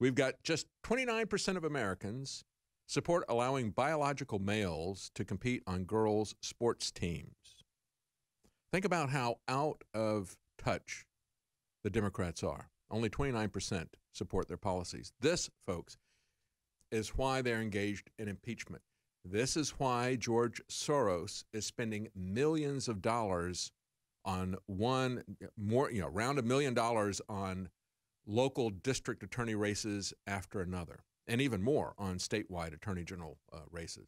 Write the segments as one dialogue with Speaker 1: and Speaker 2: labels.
Speaker 1: We've got just 29% of Americans support allowing biological males to compete on girls' sports teams. Think about how out of touch the Democrats are. Only 29% support their policies. This, folks, is why they're engaged in impeachment. This is why George Soros is spending millions of dollars on around $1 million on local district attorney races after another, and even more on statewide attorney general races.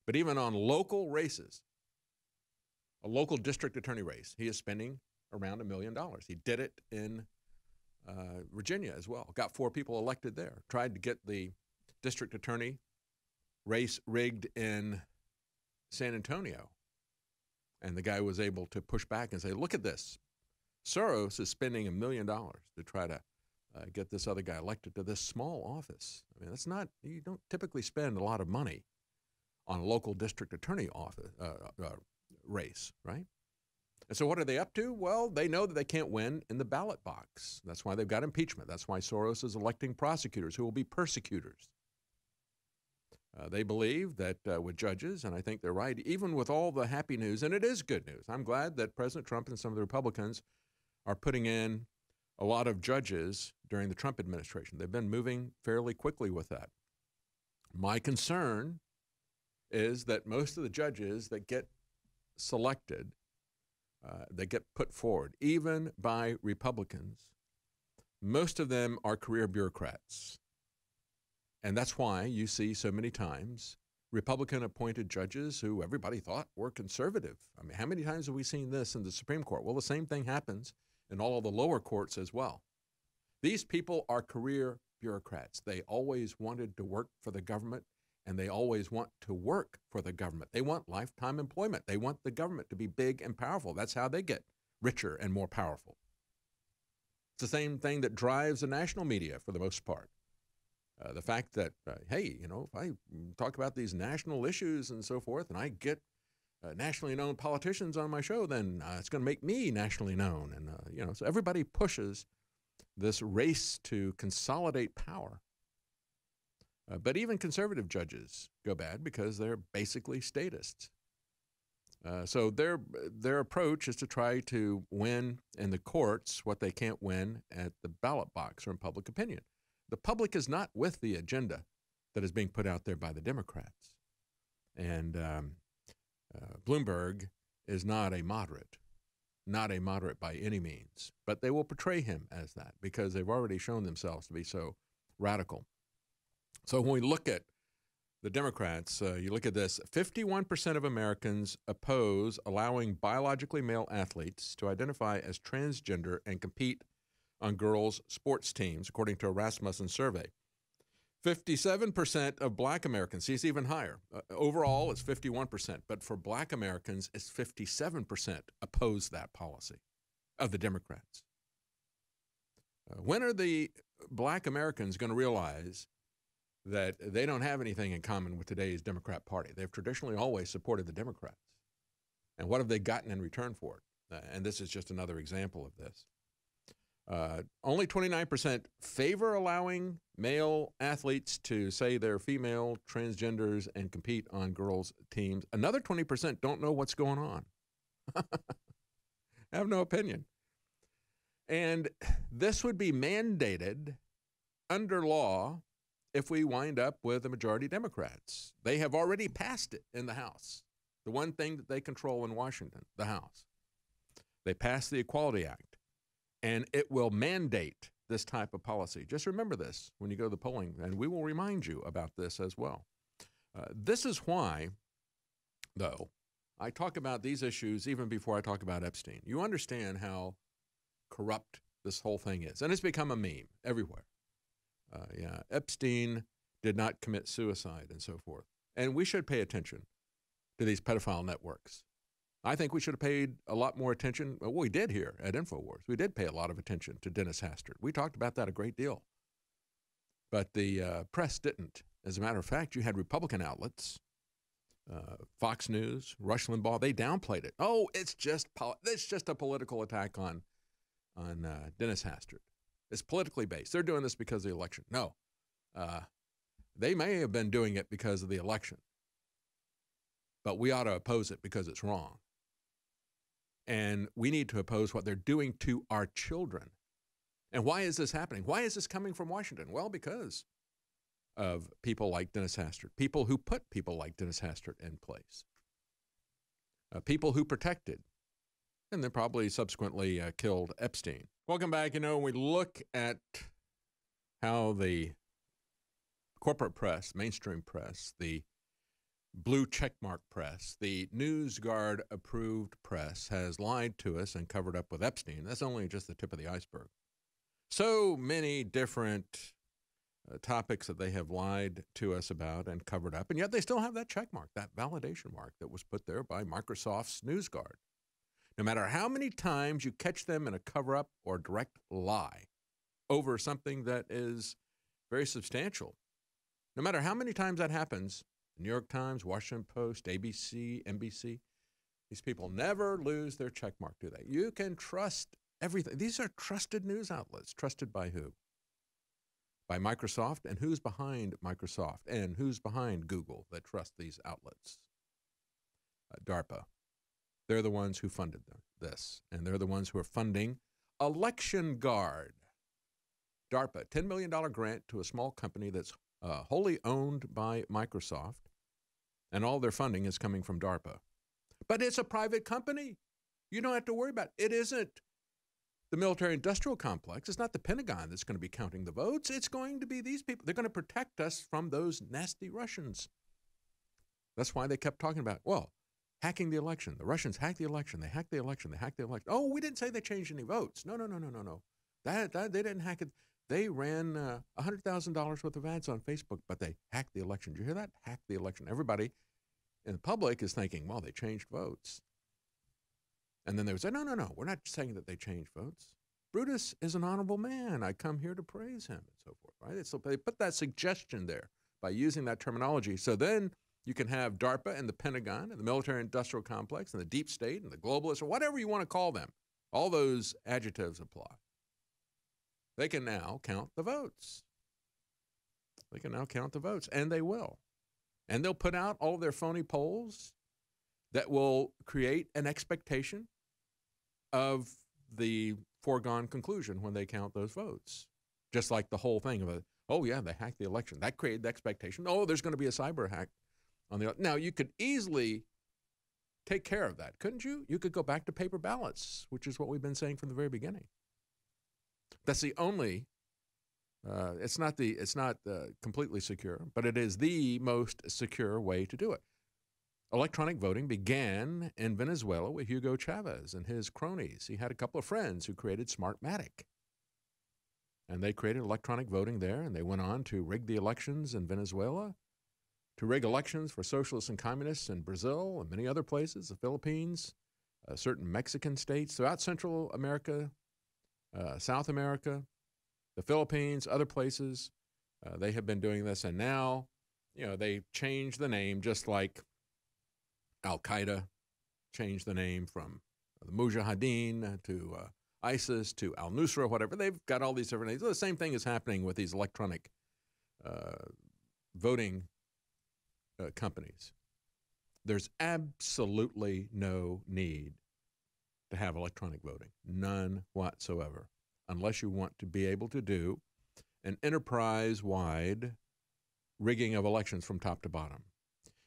Speaker 1: But even on local races, a local district attorney race, he is spending around $1 million. He did it in Virginia as well. Got 4 people elected there. Tried to get the district attorney race rigged in San Antonio. And the guy was able to push back and say, look at this. Soros is spending $1 million to try to get this other guy elected to this small office. I mean, that's not, you don't typically spend a lot of money on a local district attorney office race, right? And so what are they up to? Well, they know that they can't win in the ballot box. That's why they've got impeachment. That's why Soros is electing prosecutors who will be persecutors. They believe that with judges, and I think they're right, even with all the happy news, and it is good news. I'm glad that President Trump and some of the Republicans are putting in a lot of judges during the Trump administration. They've been moving fairly quickly with that. My concern is that most of the judges that get selected, that get put forward, even by Republicans, most of them are career bureaucrats. And that's why you see so many times Republican-appointed judges who everybody thought were conservative. I mean, how many times have we seen this in the Supreme Court? Well, the same thing happens in all of the lower courts as well. These people are career bureaucrats. They always wanted to work for the government, and they always want to work for the government. They want lifetime employment. They want the government to be big and powerful. That's how they get richer and more powerful. It's the same thing that drives the national media for the most part. The fact that, hey, if I talk about these national issues and so forth, and I get nationally known politicians on my show, then it's going to make me nationally known. And, so everybody pushes this race to consolidate power. But even conservative judges go bad because they're basically statists. So their approach is to try to win in the courts what they can't win at the ballot box or in public opinion. The public is not with the agenda that is being put out there by the Democrats. And Bloomberg is not a moderate by any means. But they will portray him as that because they've already shown themselves to be so radical. So when we look at the Democrats, you look at this, 51% of Americans oppose allowing biologically male athletes to identify as transgender and compete on girls' sports teams, according to a Rasmussen survey. 57% of black Americans, see, it's even higher. Overall, it's 51%, but for black Americans, it's 57% oppose that policy of the Democrats. When are the black Americans going to realize that they don't have anything in common with today's Democrat Party? They've traditionally always supported the Democrats. And what have they gotten in return for it? And this is just another example of this. Only 29% favor allowing male athletes to say they're female, transgenders, and compete on girls' teams. Another 20% don't know what's going on. Have no opinion. And this would be mandated under law if we wind up with a majority Democrats. They have already passed it in the House. The one thing that they control in Washington, the House. They passed the Equality Act. And it will mandate this type of policy. Just remember this when you go to the polling, and we will remind you about this as well. This is why, though, I talk about these issues even before I talk about Epstein. You understand how corrupt this whole thing is. And it's become a meme everywhere. Epstein did not commit suicide and so forth. And we should pay attention to these pedophile networks. I think we should have paid a lot more attention. Well, we did here at InfoWars. We did pay a lot of attention to Dennis Hastert. We talked about that a great deal. But the press didn't. As a matter of fact, you had Republican outlets, Fox News, Rush Limbaugh, they downplayed it. Oh, it's just a political attack on Dennis Hastert. It's politically based. They're doing this because of the election. No. They may have been doing it because of the election, but we ought to oppose it because it's wrong. And we need to oppose what they're doing to our children. And why is this happening? Why is this coming from Washington? Well, because of people like Dennis Hastert, people who put people like Dennis Hastert in place, people who protected and then probably subsequently killed Epstein. Welcome back. You know, when we look at how the corporate press, mainstream press, the blue checkmark press, the NewsGuard approved press has lied to us and covered up with Epstein. That's only just the tip of the iceberg. So many different topics that they have lied to us about and covered up, and yet they still have that check mark, that validation mark that was put there by Microsoft's NewsGuard. No matter how many times you catch them in a cover-up or direct lie over something that is very substantial, no matter how many times that happens, New York Times, Washington Post, ABC, NBC, these people never lose their check mark, do they? You can trust everything. These are trusted news outlets. Trusted by who? By Microsoft. And who's behind Microsoft? And who's behind Google that trust these outlets? DARPA. They're the ones who funded this. And they're the ones who are funding Election Guard. DARPA, $10 million grant to a small company that's wholly owned by Microsoft. And all their funding is coming from DARPA. But it's a private company. You don't have to worry about it. It isn't the military-industrial complex. It's not the Pentagon that's going to be counting the votes. It's going to be these people. They're going to protect us from those nasty Russians. That's why they kept talking about, well, hacking the election. The Russians hacked the election. They hacked the election. They hacked the election. Oh, we didn't say they changed any votes. No. That they didn't hack it. They ran $100,000 worth of ads on Facebook, but they hacked the election. Did you hear that? Hacked the election. Everybody in the public is thinking, well, they changed votes. And then they would say, no, we're not saying that they changed votes. Brutus is an honorable man. I come here to praise him, and so forth, right? So they put that suggestion there by using that terminology. So then you can have DARPA and the Pentagon and the military-industrial complex and the deep state and the globalists, or whatever you want to call them. All those adjectives apply. They can now count the votes. They can now count the votes, and they will. And they'll put out all of their phony polls that will create an expectation of the foregone conclusion when they count those votes. Just like the whole thing of, oh, yeah, they hacked the election. That created the expectation. Oh, there's going to be a cyber hack on the. Now, you could easily take care of that, couldn't you? You could go back to paper ballots, which is what we've been saying from the very beginning. That's the only, it's not completely secure, but it is the most secure way to do it. Electronic voting began in Venezuela with Hugo Chavez and his cronies. He had a couple of friends who created Smartmatic. And they created electronic voting there, and they went on to rig the elections in Venezuela, to rig elections for socialists and communists in Brazil and many other places, the Philippines, certain Mexican states, throughout Central America, South America, the Philippines, other places. They have been doing this, and now, they changed the name, just like Al-Qaeda changed the name from the Mujahideen to ISIS to al-Nusra, whatever. They've got all these different names. The same thing is happening with these electronic voting companies. There's absolutely no need to have electronic voting, none whatsoever, unless you want to be able to do an enterprise-wide rigging of elections from top to bottom.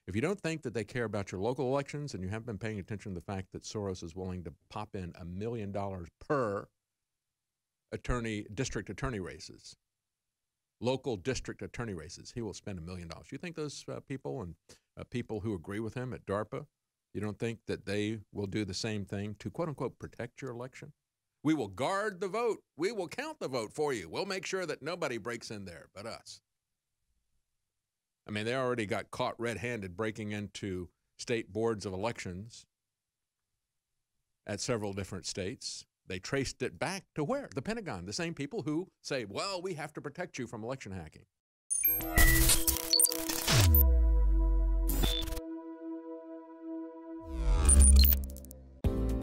Speaker 1: If you don't think that they care about your local elections and you haven't been paying attention to the fact that Soros is willing to pop in $1 million per district attorney races, local district attorney races, he will spend $1 million. You think those people and people who agree with him at DARPA, you don't think that they will do the same thing to, quote unquote, protect your election? We will guard the vote. We will count the vote for you. We'll make sure that nobody breaks in there but us. I mean, they already got caught red-handed breaking into state boards of elections at several different states. They traced it back to where? The Pentagon, the same people who say, well, we have to protect you from election hacking.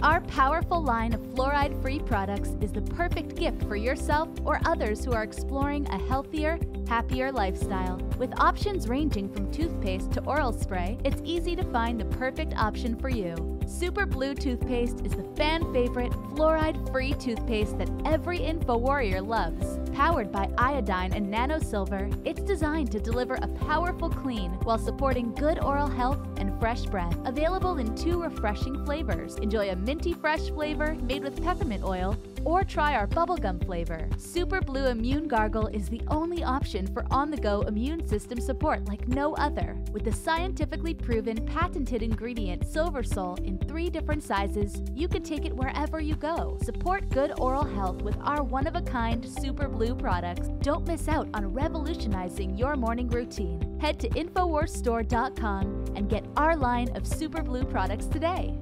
Speaker 2: Our powerful line of fluoride-free products is the perfect gift for yourself or others who are exploring a healthier, happier lifestyle. With options ranging from toothpaste to oral spray, it's easy to find the perfect option for you. Super Blue toothpaste is the fan-favorite fluoride-free toothpaste that every InfoWarrior loves. Powered by iodine and nano silver, it's designed to deliver a powerful clean while supporting good oral health and fresh breath. Available in 2 refreshing flavors. Enjoy a minty fresh flavor made with peppermint oil, or try our bubblegum flavor. Super Blue Immune Gargle is the only option for on-the-go immune system support like no other. With the scientifically proven patented ingredient Silver Sol in 3 different sizes, you can take it wherever you go. Support good oral health with our one-of-a-kind Super Blue products. Don't miss out on revolutionizing your morning routine. Head to InfoWarsStore.com and get our line of Super Blue products today.